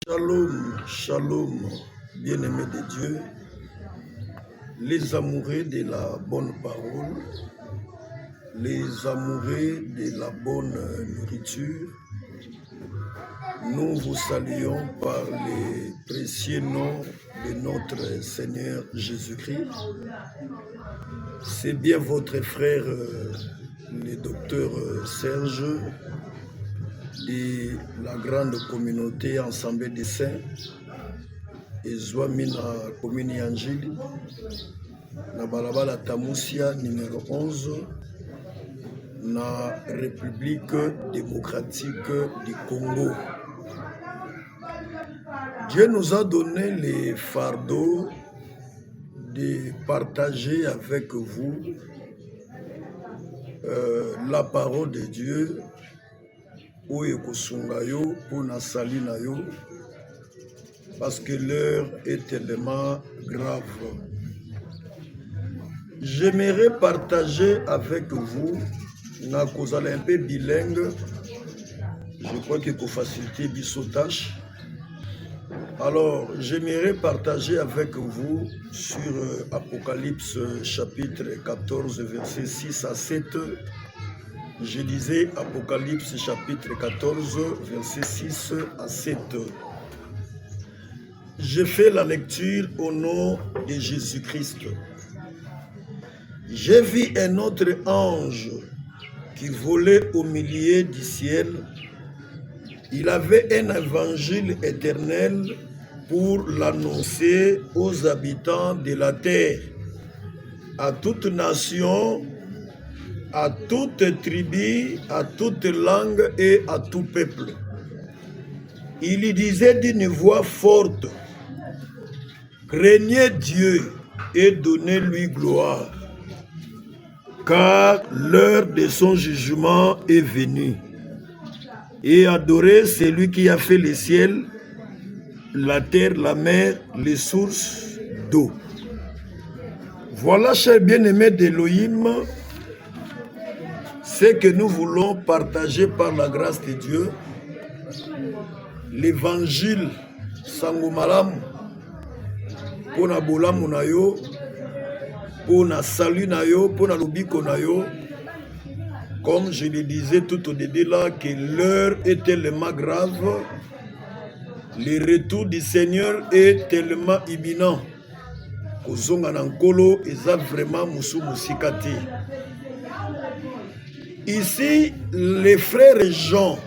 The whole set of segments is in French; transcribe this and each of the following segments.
Shalom, shalom, bien-aimés de Dieu, les amoureux de la bonne parole, les amoureux de la bonne nourriture, nous vous saluons par les précieux noms de notre Seigneur Jésus-Christ. C'est bien votre frère, le docteur Serge, de la grande communauté Ensemble des Saints, ezwami na commune ya Njili, na balabala Tamusia numéro 11, na République démocratique du Congo. Dieu nous a donné les fardeaux de partager avec vous la parole de Dieu, oyo kosunga yo pona sali na yo, parce que l'heure est tellement grave. J'aimerais partager avec vous, na kozala un peu bilingue, je crois que pour faciliter bisotage. Alors, j'aimerais partager avec vous sur Apocalypse chapitre 14, versets 6 à 7. Je disais Apocalypse chapitre 14, versets 6 à 7. Je fais la lecture au nom de Jésus-Christ. J'ai vu un autre ange qui volait au milieu du ciel. Il avait un évangile éternel pour l'annoncer aux habitants de la terre, à toute nation, à toute tribu, à toute langue et à tout peuple. Il y disait d'une voix forte: craignez Dieu et donnez-lui gloire, car l'heure de son jugement est venue. Et adorez celui qui a fait les ciels, la terre, la mer, les sources d'eau. Voilà, chers bien-aimés d'Elohim, ce que nous voulons partager par la grâce de Dieu, l'évangile Sangomalam, pour na bolamu na yo, pour na salut na yo, pour na lobiko na yo. Comme je le disais tout au début là, que l'heure est tellement grave, le retour du Seigneur est tellement imminent. Kozonga na nkolo eza vraiment musu musikati. Ici, les frères Jean,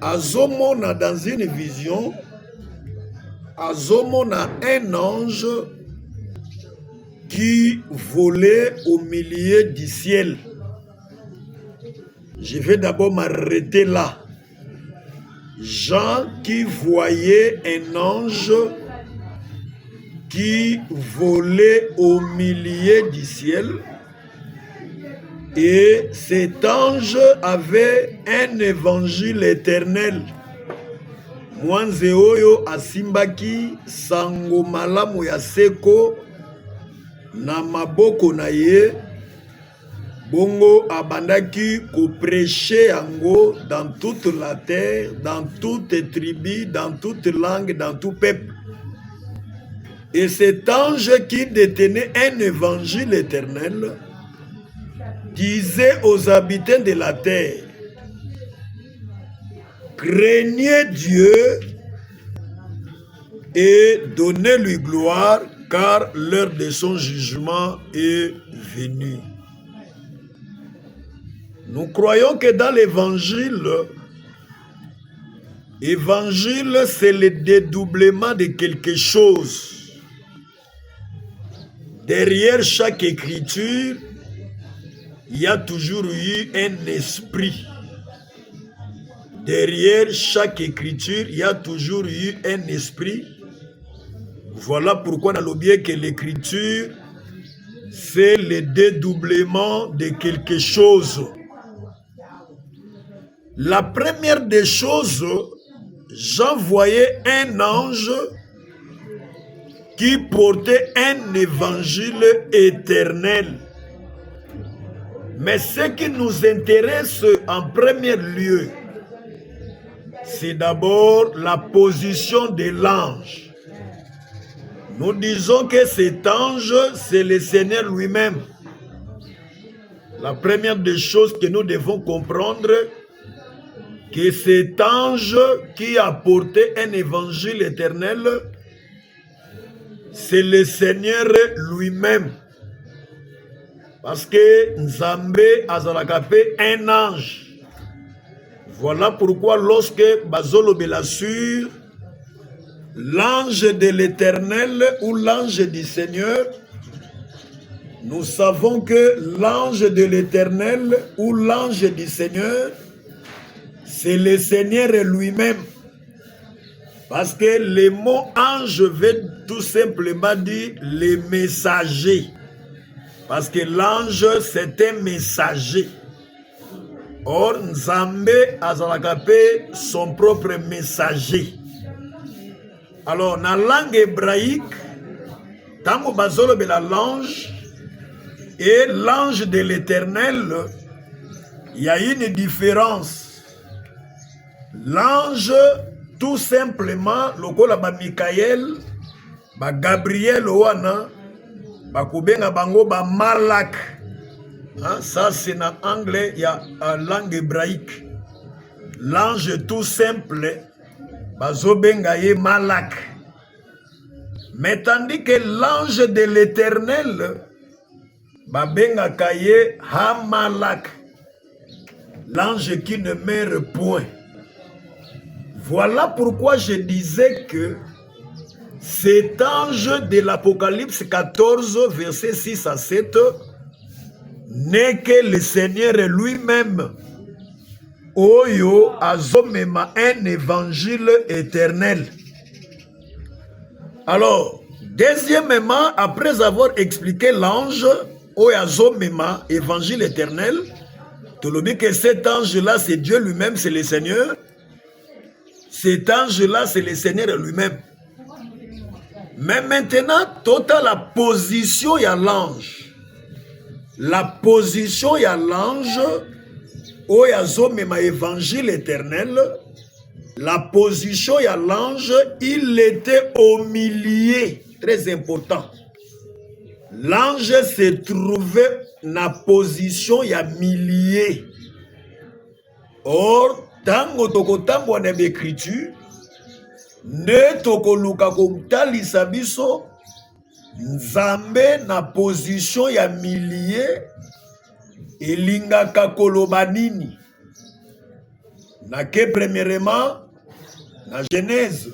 azomona dans une vision, azomona un ange qui volait au milieu du ciel. Je vais d'abord m'arrêter là. Jean qui voyait un ange qui volait au milieu du ciel, et cet ange avait un évangile éternel. Mwanze oyo asimbaki sango malamu ya seko na maboko na ye, bongo abandaki ko prêcher yango dans toute la terre, dans toute tribu, dans toute langue, dans tout peuple. Et cet ange qui détenait un évangile éternel disait aux habitants de la terre: craignez Dieu et donnez-lui gloire, car l'heure de son jugement est venue. Nous croyons que dans l'évangile, c'est le dédoublement de quelque chose. Derrière chaque écriture, il y a toujours eu un esprit. Derrière chaque écriture, il y a toujours eu un esprit. Voilà pourquoi on a oublié que l'écriture, c'est le dédoublement de quelque chose. La première des choses, Jean voyait un ange qui portait un évangile éternel. Mais ce qui nous intéresse en premier lieu, c'est d'abord la position de l'ange. Nous disons que cet ange, c'est le Seigneur lui-même. La première des choses que nous devons comprendre, que cet ange qui a porté un évangile éternel, c'est le Seigneur lui-même. Parce que Nzambe azalaka pe un ange. Voilà pourquoi lorsque Bazolo Belassure, l'ange de l'Éternel ou l'ange du Seigneur, nous savons que l'ange de l'Éternel ou l'ange du Seigneur, c'est le Seigneur lui-même. Parce que le mot ange veut tout simplement dire les messagers. Parce que l'ange, c'est un messager. Or, Nzambe azalaka pe son propre messager. Alors, dans la langue hébraïque, tango bazolo bela l'ange et l'ange de l'Éternel, il y a une différence. L'ange, tout simplement, lokola ba Michael, ba Gabriel wana, ba kubenga bango ba malak. Hein, ça c'est en anglais, il y a en langue hébraïque. L'ange tout simple, bazobenga ye malak. Mais tandis que l'ange de l'Éternel, babenga kaye hamalak. L'ange qui ne meurt point. Voilà pourquoi je disais que cet ange de l'Apocalypse 14, versets 6 à 7, n'est que le Seigneur lui-même. Oyo azomema un évangile éternel. Alors, deuxièmement, après avoir expliqué l'ange, oyo azomema évangile éternel, tu le dis que cet ange-là, c'est Dieu lui-même, c'est le Seigneur. Cet ange-là, c'est le Seigneur lui-même. Mais maintenant, total la position, il y a l'ange. La position, il y a l'ange, où il y a évangile éternel. La position, il y a l'ange, il était au milieu, très important. L'ange se trouvait dans la position, il y a milieu. Or, tango tokotambo na l'écriture, ne tokoluka komtalisa biso Nzambe na position ya milieu elingaka koloba nini. Na ke premièrement, na Genèse,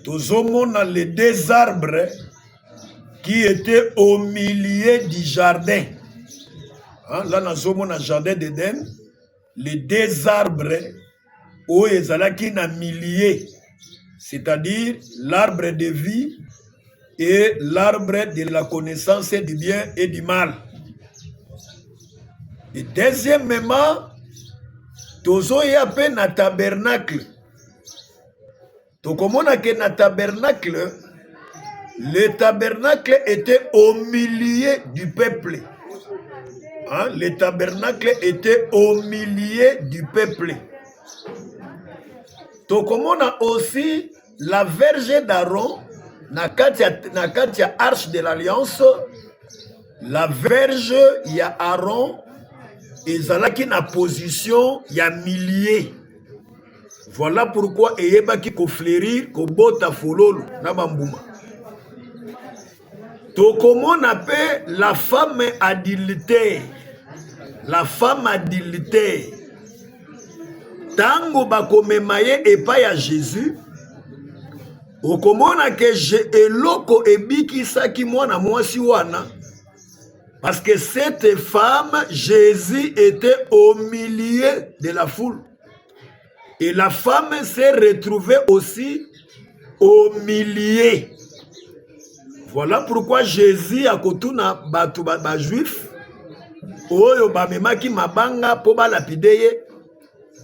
tozomona les deux arbres qui étaient au milieu du jardin. Hein, là, nazomona jardin d'Éden, les deux arbres où ezalaki na milieu, c'est-à-dire l'arbre de vie et l'arbre de la connaissance du bien et du mal. Et deuxièmement, tozoya pe na tabernacle. Tokomona ke na tabernacle, le tabernacle était au milieu du peuple. Hein? Le tabernacle était au milieu du peuple. Tokomona aussi la verge d'Aaron, na katia arche de l'alliance, la verge ya Aaron ezalaki na position ya milieu. Voilà pourquoi eyebaki ko fleurir ko bota fololo na bambuma. Tokomona pe la femme adultère. La femme adultère. Tango bakomema ye epai ya Jésus, okomona ke eloko ebikisaki mwana mwasi wana, parce que cette femme, Jésus était au milieu de la foule. Et la femme s'est retrouvée aussi au milieu. Voilà pourquoi Jésus a kotuna batu ba juif, oyo bamemaki mabanga po balapideye,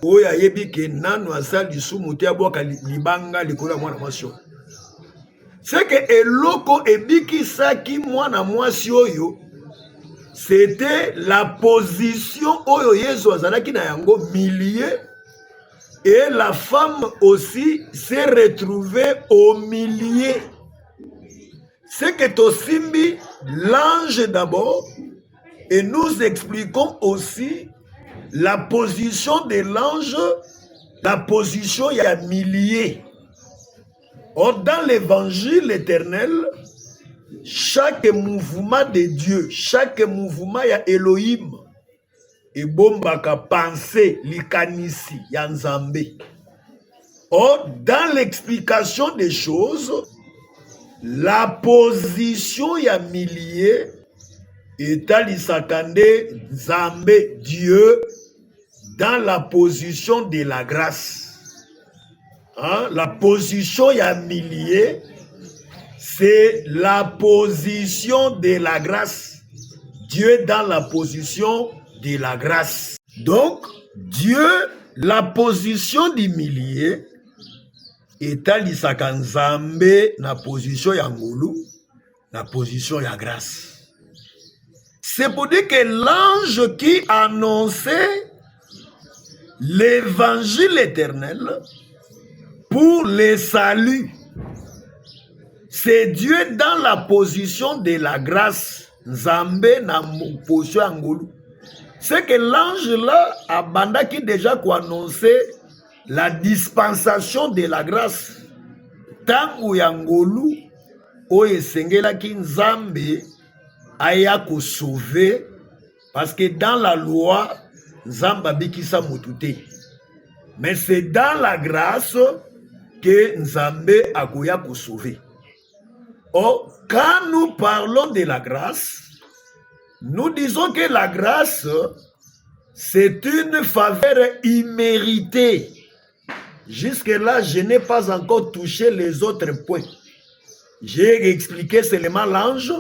oyo ayebi ke nanu asali sumu te aboka libanga likolo mwana mwasi oyo. C'est que eloko ebikisaki mwana mwasi oyo, c'était la position oyo Yesu azalaki na yango milieu, Et la femme aussi s'est retrouvée au milieu. C'est que Tosimbi, l'ange d'abord, et nous expliquons aussi la position de l'ange, la position il y a milieu. Or, dans l'évangile éternel, chaque mouvement de Dieu, chaque mouvement il y a Elohim. Et bombaka pensée, likanisi, yanzambe. Or, dans l'explication des choses, la position ya milieu est à l'isakande Zambé, Dieu, dans la position de la grâce. Hein? La position ya milieu, c'est la position de la grâce. Dieu dans la position de la grâce. Donc, Dieu, la position du milieu, est à l'Isakanzambe, la position ya ngulu, la position ya grâce. C'est pour dire que l'ange qui annonçait l'évangile éternel pour le salut, c'est Dieu dans la position de la grâce. Nzambe na position ya ngulu. C'est que l'ange là a bandaki déjà qu'on annonçait la dispensation de la grâce. Tangu ya ngolu oye sengela ki Nzambe aya ko sauver parce que dans la loi Nzamba bikisa mutute. Mais c'est dans la grâce que Nzambe akoya ko sauver. Or, quand nous parlons de la grâce, nous disons que la grâce, c'est une faveur imméritée. Jusque-là, je n'ai pas encore touché les autres points. J'ai expliqué seulement l'ange.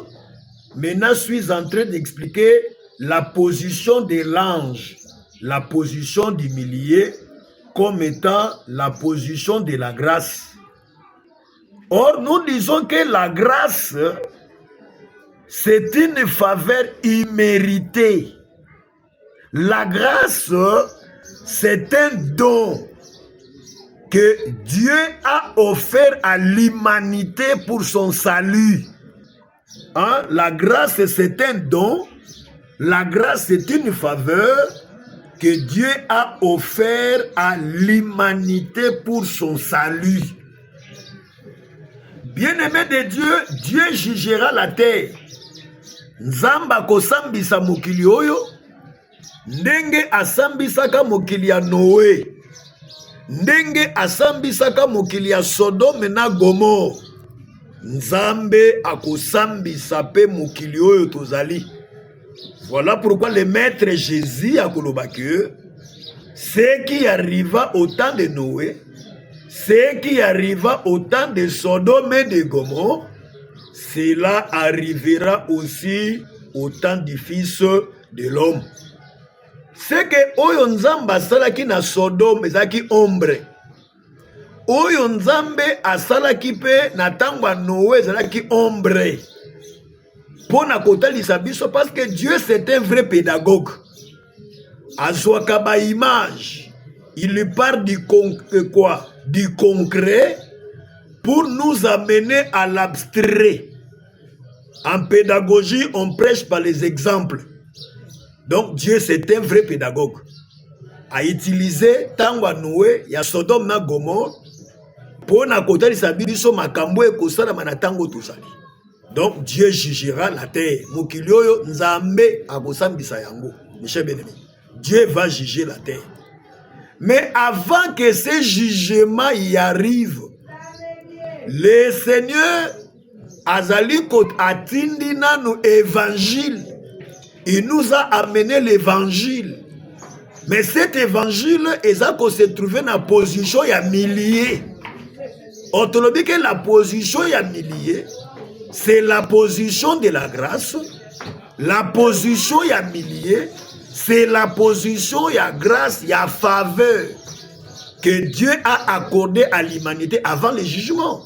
Maintenant, je suis en train d'expliquer la position de l'ange, la position du milieu, comme étant la position de la grâce. Or, nous disons que la grâce, c'est une faveur imméritée. La grâce, c'est un don que Dieu a offert à l'humanité pour son salut. Hein? La grâce, c'est un don. La grâce, c'est une faveur que Dieu a offert à l'humanité pour son salut. Bien-aimé de Dieu, Dieu jugera la terre. Nzamba kosambisa mokili oyo, ndenge asambisaka mokili ya Noé, ndenge asambisaka mokili ya Sodome na Gomorre. Nzambe akosambisa pe mokili oyo tozali. Voilà pourquoi le maître Jésus a kolobaki, ce qui arriva au temps de Noé, ce qui arriva au temps de Sodome et de Gomorre, cela arrivera aussi au temps du Fils de l'homme. C'est que oyo Nzambe asalaki na Sodome ezaki ombre. Oyo Nzambe asalaki pe na tango ya Noé ezalaki ombre. Pona kotalisa biso parce que Dieu c'est un vrai pédagogue. Azwaka ba image. Il lui parle du quoi? Du concret pour nous amener à l'abstrait. En pédagogie, on prêche par les exemples. Donc Dieu c'est un vrai pédagogue. A utilisé tangwa Noé ya Sodome na Gomorre pour na kotalisa biso makambo ekosala na tango tozali. Donc Dieu jugera la terre. Mokili oyo Nzambe akosambisa yango. Mes bien-aimés, Dieu va juger la terre. Mais avant que ce jugement y arrive, le Seigneur azali kot atindi nanu évangile. Il nous a amené l'évangile. Mais cet évangile est à se trouver dans la position ya milieu. On te dit que la position ya milieu, c'est la position de la grâce. La position ya milieu, c'est la position ya grâce, ya faveur que Dieu a accordé à l'humanité avant le jugement.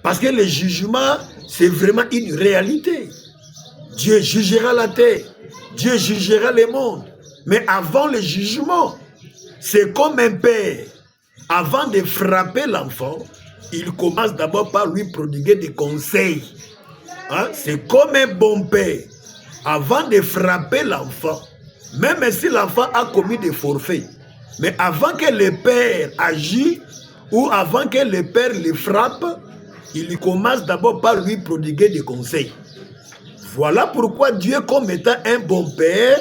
Parce que le jugement, c'est vraiment une réalité. Dieu jugera la terre. Dieu jugera le monde. Mais avant le jugement, c'est comme un père avant de frapper l'enfant, il commence d'abord par lui prodiguer des conseils. Hein? C'est comme un bon père. Avant de frapper l'enfant, même si l'enfant a commis des forfaits, mais avant que le père agisse ou avant que le père le frappe, il commence d'abord par lui prodiguer des conseils. Voilà pourquoi Dieu, comme étant un bon père,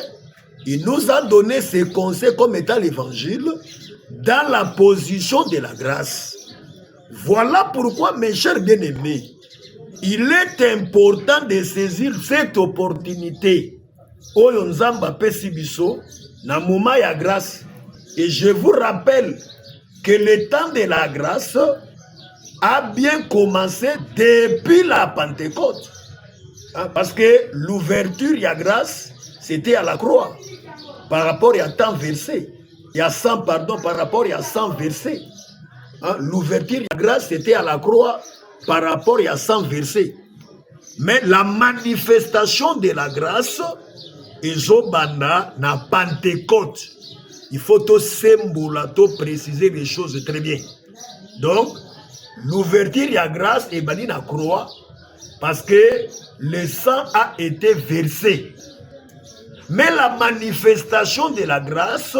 il nous a donné ses conseils comme étant l'évangile dans la position de la grâce. Voilà pourquoi, mes chers bien-aimés, il est important de saisir cette opportunité. Oyo nzamba pesi biso na moment ya grâce. Et je vous rappelle que le temps de la grâce a bien commencé depuis la Pentecôte. Parce que l'ouverture ya grâce, c'était à la croix. Par rapport à 100 versets. Il y a 100, pardon, par rapport à 100 versets. L'ouverture ya grâce, c'était à la croix par rapport à 100 versets. Mais la manifestation de la grâce, ezobanda na Pentecôte. Il faut tout préciser les choses très bien. Donc, l'ouverture de la grâce est bannie na croix parce que le sang a été versé. Mais la manifestation de la grâce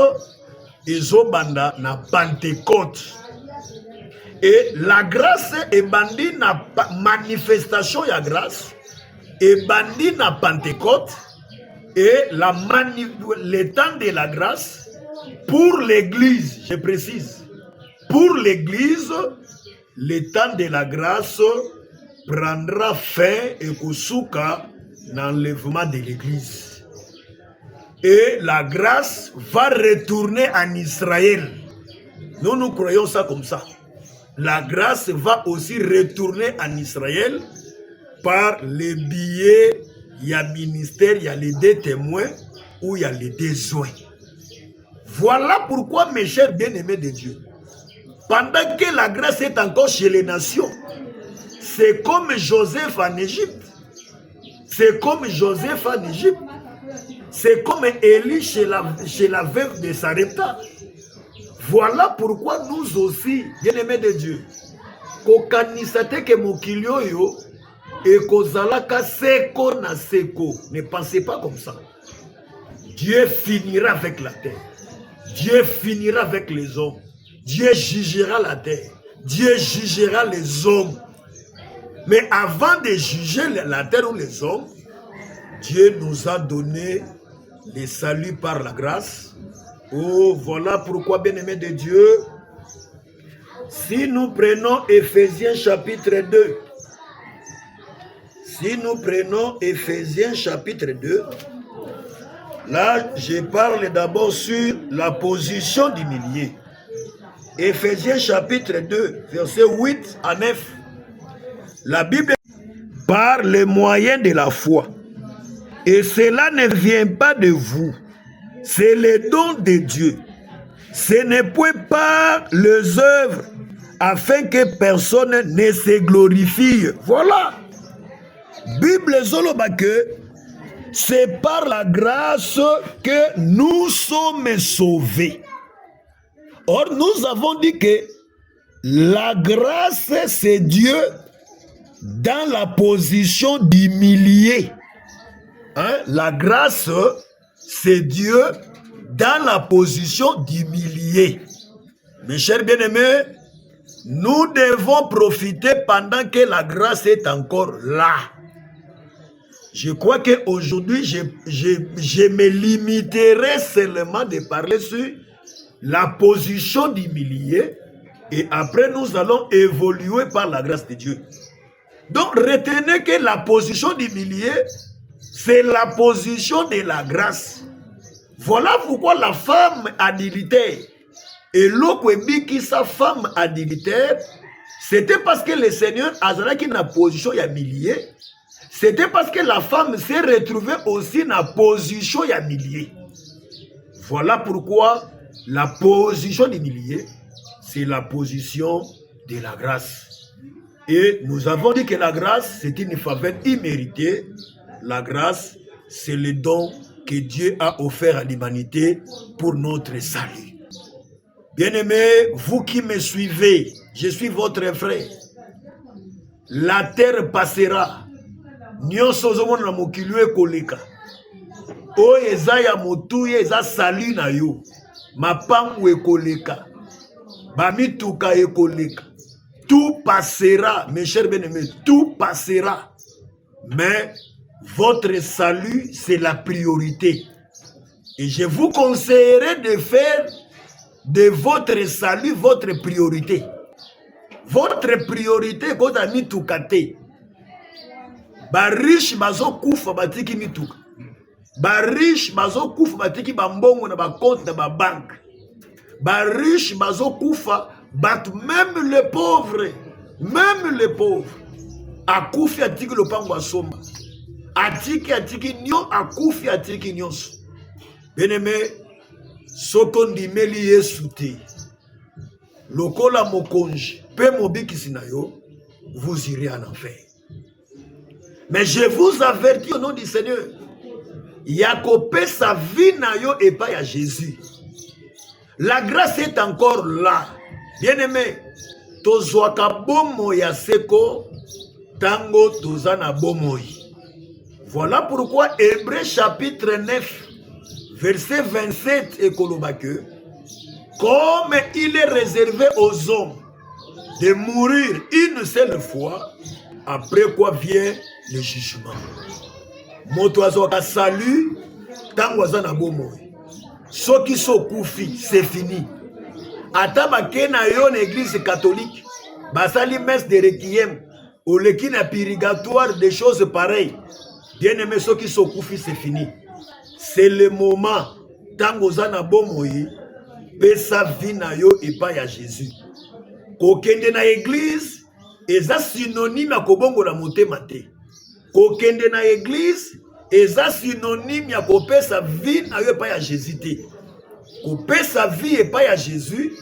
ezobanda na Pentecôte. Et la grâce est bandie na manifestation de la grâce est bandie na Pentecôte. Et le temps de la grâce, pour l'Église, je précise, pour l'Église, le temps de la grâce prendra fin et kusuka l'enlèvement de l'Église. Et la grâce va retourner en Israël. Nous croyons ça comme ça. La grâce va aussi retourner en Israël par le biais. Il y a ministère, il y a les deux témoins ou il y a les deux joints. Voilà pourquoi, mes chers bien-aimés de Dieu, pendant que la grâce est encore chez les nations, c'est comme Joseph en Égypte. C'est comme Joseph en Égypte. C'est comme Élie chez la veuve de Sarepta. Voilà pourquoi nous aussi, bien-aimés de Dieu, kokanisate ke mokilio yo, et kozalaka seko na seko. Ne pensez pas comme ça. Dieu finira avec la terre. Dieu finira avec les hommes. Dieu jugera la terre. Dieu jugera les hommes. Mais avant de juger la terre ou les hommes, Dieu nous a donné le salut par la grâce. Oh, voilà pourquoi, bien-aimés de Dieu, si nous prenons Éphésiens chapitre 2, si nous prenons Éphésiens chapitre 2, là, je parle d'abord sur la position du milieu. Éphésiens chapitre 2, versets 8 à 9. La Bible par les moyens de la foi. Et cela ne vient pas de vous. C'est le don de Dieu. Ce n'est point par les œuvres afin que personne ne se glorifie. Voilà. Bible zoloba que c'est par la grâce que nous sommes sauvés. Or, nous avons dit que la grâce, c'est Dieu dans la position d'humilier. Hein? La grâce, c'est Dieu dans la position d'humilier. Mes chers bien-aimés, nous devons profiter pendant que la grâce est encore là. Je crois qu'aujourd'hui, je me limiterai seulement de parler sur la position d'humilier et après nous allons évoluer par la grâce de Dieu. Donc retenez que la position d'humilier, c'est la position de la grâce. Voilà pourquoi la femme adultère et l'autre qui sa femme adultère, c'était parce que le Seigneur a qui na position humiliée. C'était parce que la femme s'est retrouvée aussi dans la position humiliée. Voilà pourquoi la position humiliée, c'est la position de la grâce. Et nous avons dit que la grâce, c'est une faveur imméritée. La grâce, c'est le don que Dieu a offert à l'humanité pour notre salut. Bien-aimés, vous qui me suivez, je suis votre frère. La terre passera. Nyonso ozomona na mokili ekoleka. Oyo eza ya motuya eza sali na yo. Mapangu ekoleka. Bamituka ekoleka. Tout passera, mes chers bien-aimés, tout passera. Mais votre salut, c'est la priorité. Et je vous conseillerais de faire de votre salut votre priorité. Votre priorité, quand a mituka te. Ba riche bazo kufa batiki mituka. Ba riche bazo kufa batiki bambongo na ba compte na ba banque. Ba riche bazo kufa bat même les pauvres, akufi atiki lopango asomba. Atiki nyo akufi atiki nyonso. Bien-aimé, soko ndimeli Yesu te. Lokola mokonji pe mobikisi na yo, vous irez en enfer. Mais je vous avertis au nom du Seigneur, Yakope sa vie na yo et pas à Jésus. La grâce est encore là. Bien-aimé, tozwaka bomo ya seko tango tozana bomoi. Voilà pourquoi Hébreux chapitre 9 verset 27 et kolobake, comme il est réservé aux hommes de mourir une seule fois, après quoi vient le jugement. Moto azwaka salut tango azana bomoi. Soki sokufi, c'est fini. Ata bakena yo na église catholique, basali messe de requiem, ou leki na purgatoire, des choses pareilles. Bien-aimé, soki sokufi, c'est fini. C'est le moment, tango zana bomoi, pesa vina yo et pas ya Jésus. Kokende na église, eza synonyme ya kobongo na motema te. Kokende na église, eza synonyme ya kopesa vie na yo pas ya Jésus te. Kopesa vie et pas ya Jésus,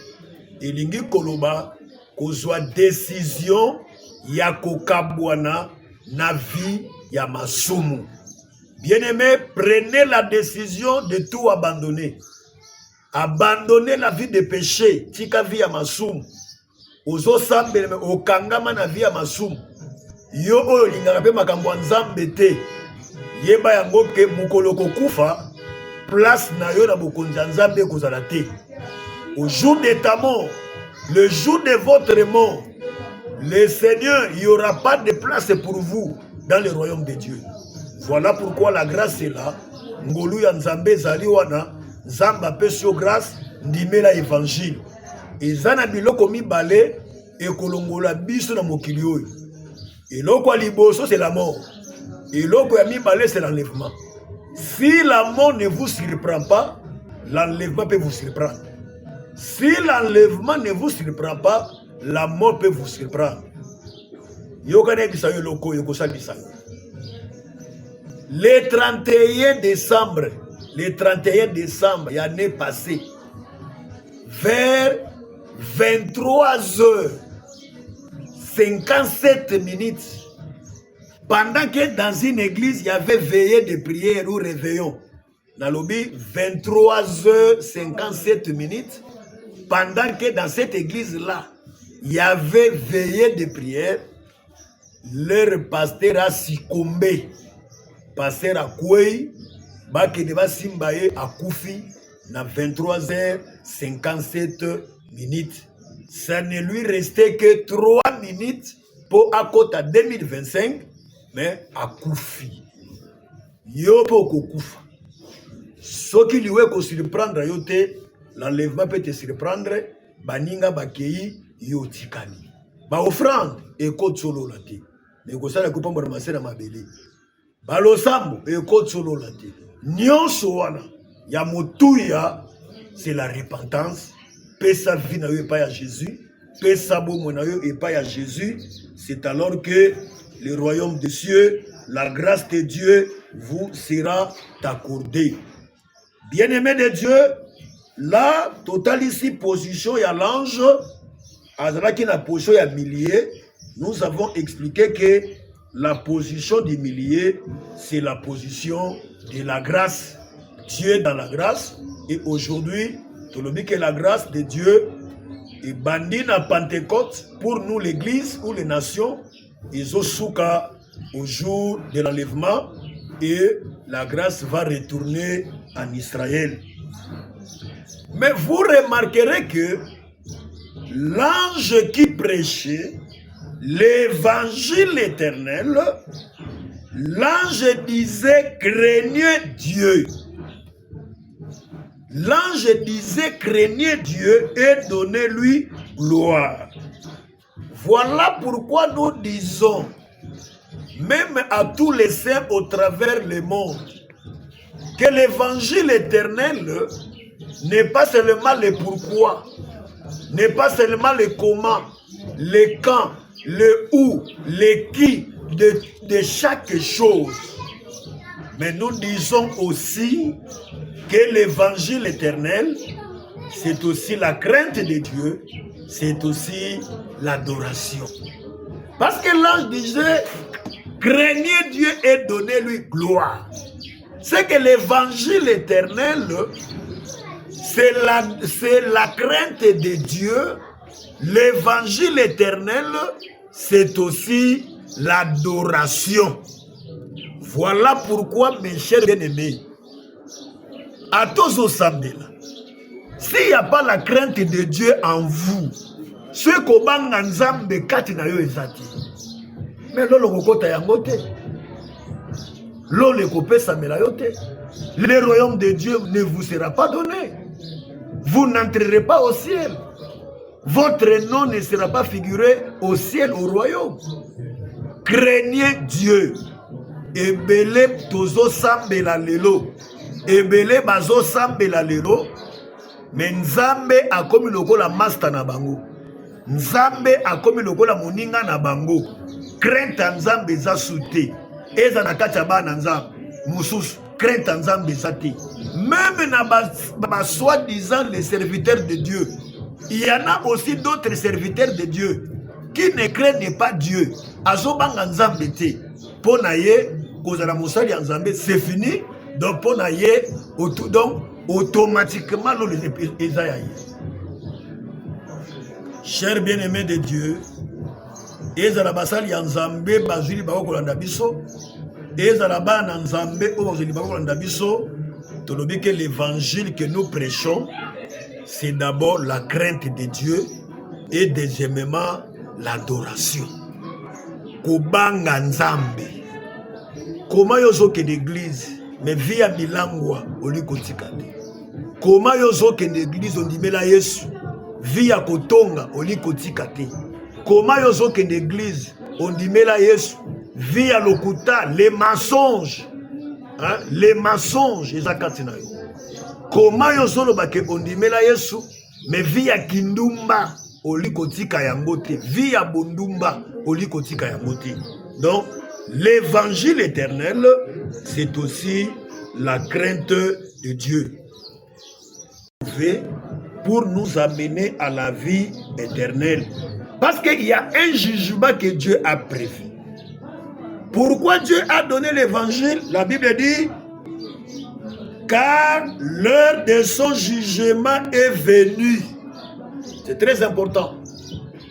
elingi koloba kozwa décision ya kokabwana na vie ya masumu. Bien-aimé, prenez la décision de tout abandonner. Abandonnez la vie de péché, tika vie ya masumu. Ozo sambele okangama na vie ya masumu. Yo oyo lingaka pe makambo nzambe te. Yeba yango ke mukolo kokufa, place na yo na bokonzi nzambe kozala te. Au jour de ta mort, le jour de votre mort, le Seigneur, il n'y aura pas de place pour vous dans le royaume de Dieu. Voilà pourquoi la grâce est là. Ngolu ya nzambe zali wana, nzamba pesio grâce, ndimela évangile. Ezana biloko mibale ekolongola biso na mokili oyo. Eloko liboso c'est la mort. Eloko ya mibale c'est l'enlèvement. Si la mort ne vous surprend pas, l'enlèvement peut vous surprendre. Si l'enlèvement ne vous surprend pas, la mort peut vous surprendre. Le 31 décembre, l'année passée, vers 23h57, pendant que dans une église, il y avait veillée de prière ou réveillon. Dans le 23h57, pendant que dans cette église-là, il y avait veillée de prière, leur pasteur a succombé. Pasteur a koué, Bakedeva Simbaye a koufi, dans 23h57. Ça ne lui restait que 3 minutes pour à côté à 2025, mais à koufi. Yo po koufa. Ce qui lui est surprendre, l'enlèvement peut te surprendre, baninga bakei yo tikani. Ba offrande et code solo la te. Mais ko sala ko pamba ramasser na mabele. Ba losambo et code solo la te. Nyonso wana ya motuya, c'est la repentance. Pesa vie na yo pas à Jésus, pesa bomo na yo et pas à Jésus, c'est alors que le royaume des cieux, la grâce de Dieu vous sera accordée. Bien-aimé de Dieu, là, total ici, position, il y a l'ange, qui la position, il y a millier. Nous avons expliqué que la position du millier, c'est la position de la grâce. Dieu est dans la grâce. Et aujourd'hui, Tolobi que la grâce de Dieu est bandine à Pentecôte pour nous l'église ou les nations. Ils ont souka au jour de l'enlèvement et la grâce va retourner en Israël. Mais vous remarquerez que l'ange qui prêchait l'évangile éternel, l'ange disait craignez Dieu. L'ange disait craignez Dieu et donnez-lui gloire. Voilà pourquoi nous disons, même à tous les saints au travers le monde, que l'évangile éternel n'est pas seulement le pourquoi, n'est pas seulement le comment, le quand, le où, le qui de chaque chose. Mais nous disons aussi que l'évangile éternel, c'est aussi la crainte de Dieu, c'est aussi l'adoration. Parce que l'ange disait, craignez Dieu et donnez-lui gloire. C'est que l'évangile éternel, c'est la crainte de Dieu. L'évangile éternel, c'est aussi l'adoration. Voilà pourquoi, mes chers bien-aimés, à tous aux Sambela, s'il n'y a pas la crainte de Dieu en vous, ce qu'on nzambe kati na yo ezati. Mais lolo kokota yango te. Lolo kopesa mela yo te. Le royaume de Dieu ne vous sera pas donné. Vous n'entrerez pas au ciel. Votre nom ne sera pas figuré au ciel, au royaume. Craignez Dieu. Ebele tozo sambela lelo. Ebele bazo sambela lelo. Mais Nzambe a komi lokola master na bango. Nzambe a komi lokola moninga na bango. Crainte Nzambe za sute. Eza na kati ya bana Nzambe. Mususu. Crainte Nzambe za te. Même na soi-disant les serviteurs de Dieu. Il y en a aussi d'autres serviteurs de Dieu qui ne craignent pas Dieu. Azobanga Nzambe te. Pona ye kozala mosali ya Nzambe, c'est fini. Donc pona ye donc automatiquement les Esaïe. Chers bien-aimés de Dieu, ezala basali ya Nzambe bazuli bakolanda biso, ezala bana Nzambe o bazuli bakolanda biso, tolobi que l'évangile que nous prêchons, c'est d'abord la crainte de Dieu et deuxièmement l'adoration. Kobanga Nzambe. Comment yozoke d'église mais via milangwa olikotikate. Comment yozoke d'église ondimela Yesu via kotonga olikotikate. Comment yozoke d'église ondimela Yesu via lokuta les mensonges. Hein? Les mensonges ezakati na yo. Comment yozoloba ke ondimela Yesu mais via kindumba olikotika yango te, via bondumba olikotika yango te. Donc l'évangile éternel, c'est aussi la crainte de Dieu pour nous amener à la vie éternelle. Parce qu'il y a un jugement que Dieu a prévu. Pourquoi Dieu a donné l'évangile? La Bible dit, car l'heure de son jugement est venue. C'est très important.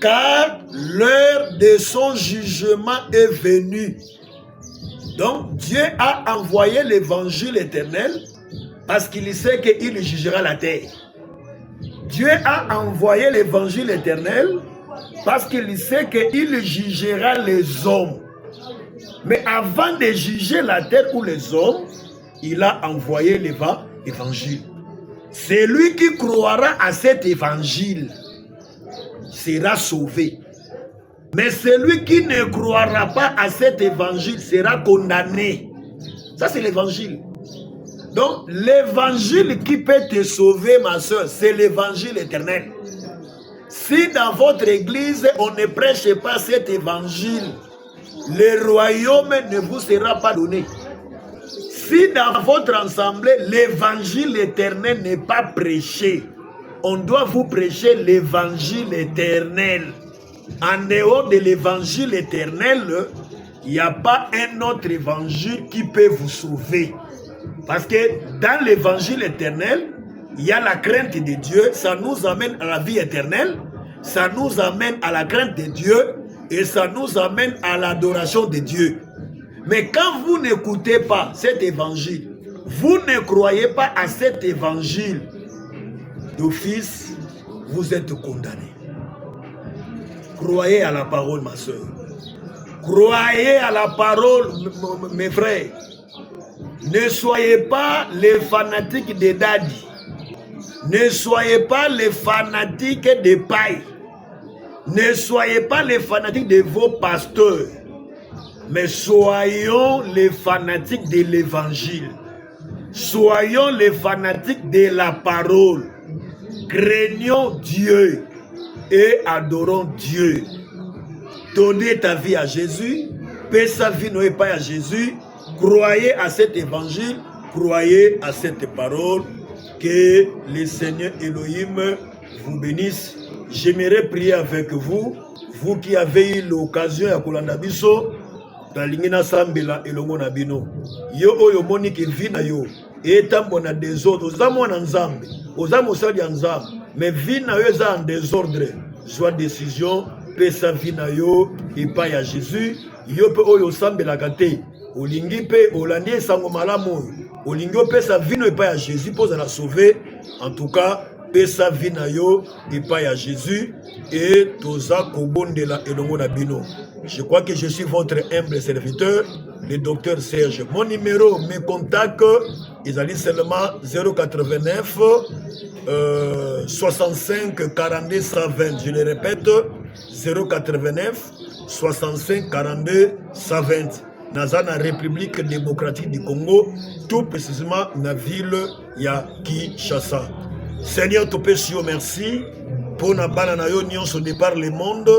Car l'heure de son jugement est venue. Donc Dieu a envoyé l'évangile éternel parce qu'il sait qu'il jugera la terre. Dieu a envoyé l'évangile éternel parce qu'il sait qu'il jugera les hommes. Mais avant de juger la terre ou les hommes, il a envoyé l'évangile. C'est lui qui croira à cet évangile sera sauvé. Mais celui qui ne croira pas à cet évangile sera condamné. Ça, c'est l'évangile. Donc, l'évangile qui peut te sauver, ma soeur, c'est l'évangile éternel. Si dans votre église, on ne prêche pas cet évangile, le royaume ne vous sera pas donné. Si dans votre assemblée, l'évangile éternel n'est pas prêché, on doit vous prêcher l'évangile éternel. En dehors de l'évangile éternel, il n'y a pas un autre évangile qui peut vous sauver. Parce que dans l'évangile éternel, il y a la crainte de Dieu, ça nous amène à la vie éternelle, ça nous amène à la crainte de Dieu et ça nous amène à l'adoration de Dieu. Mais quand vous n'écoutez pas cet évangile, vous ne croyez pas à cet évangile, d'office, vous êtes condamné. Croyez à la parole, ma soeur. Croyez à la parole, mes frères. Ne soyez pas les fanatiques des dadis. Ne soyez pas les fanatiques des pailles. Ne soyez pas les fanatiques de vos pasteurs. Mais soyons les fanatiques de l'évangile. Soyons les fanatiques de la parole. Craignons Dieu et adorons Dieu. Donnez ta vie à Jésus, paix sa vie n'oublie pas à Jésus, croyez à cet évangile, croyez à cette parole, que le Seigneur Elohim vous bénisse. J'aimerais prier avec vous, vous qui avez eu l'occasion à Kolanda Biso, Talingina Sambela Elongo Nabino. Yo oyo moni ki vina yo, etambo na désordre, ozamo na nzambe, ozamo sali ya nzambe, mais vina yo eza en désordre, soit décision, pesa vina yo, epai ya Jésus, yo pe oyo sambelaka te, olingi pe olandi esango malamu, olingi opesa vino epai ya Jésus, pour la sauver, en tout cas, pesa vina yo epai ya Jésus, et toza kobondela elongo na bino. Je crois que je suis votre humble serviteur, le docteur Serge. Mon numéro, mes contacts, ils allaient seulement 089 65 42 120. Je le répète, 089 65 42 120. Dans la République démocratique du Congo, tout précisément dans la ville ya Kinshasa. Seigneur, tu peux dire merci pour na banana yo nyonso de par le monde.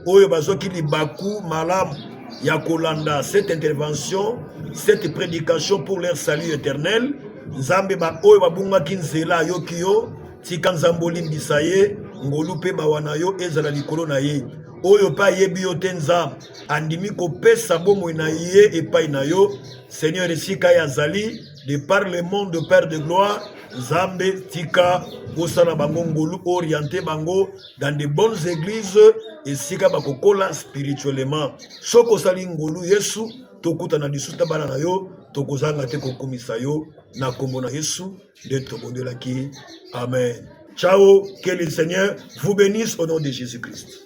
Oyo bazoki libaku malam ya kolanda cette intervention, cette prédication pour leur salut éternel. Nzambe ba oyo babunga kinzela yo kiyo tika nzamboli bisaye ngolu pe bawana yo ezala likolo na ye. Oyo pa yebi yo te nzambe andimi kopesa bomoi na ye epai na yo. Seigneur esika ya zali de par le monde Père de gloire. Nzambe tika gosana bango ngolu orienté bango dans de bonnes églises et sika bakokola spirituellement. Soko sali ngolu Yesu tokuta na disuta bana na yo tokozanga te kokomisa yo na kombo na Yesu de tobondelaki. Amen. Ciao, que le Seigneur vous bénisse au nom de Jésus-Christ.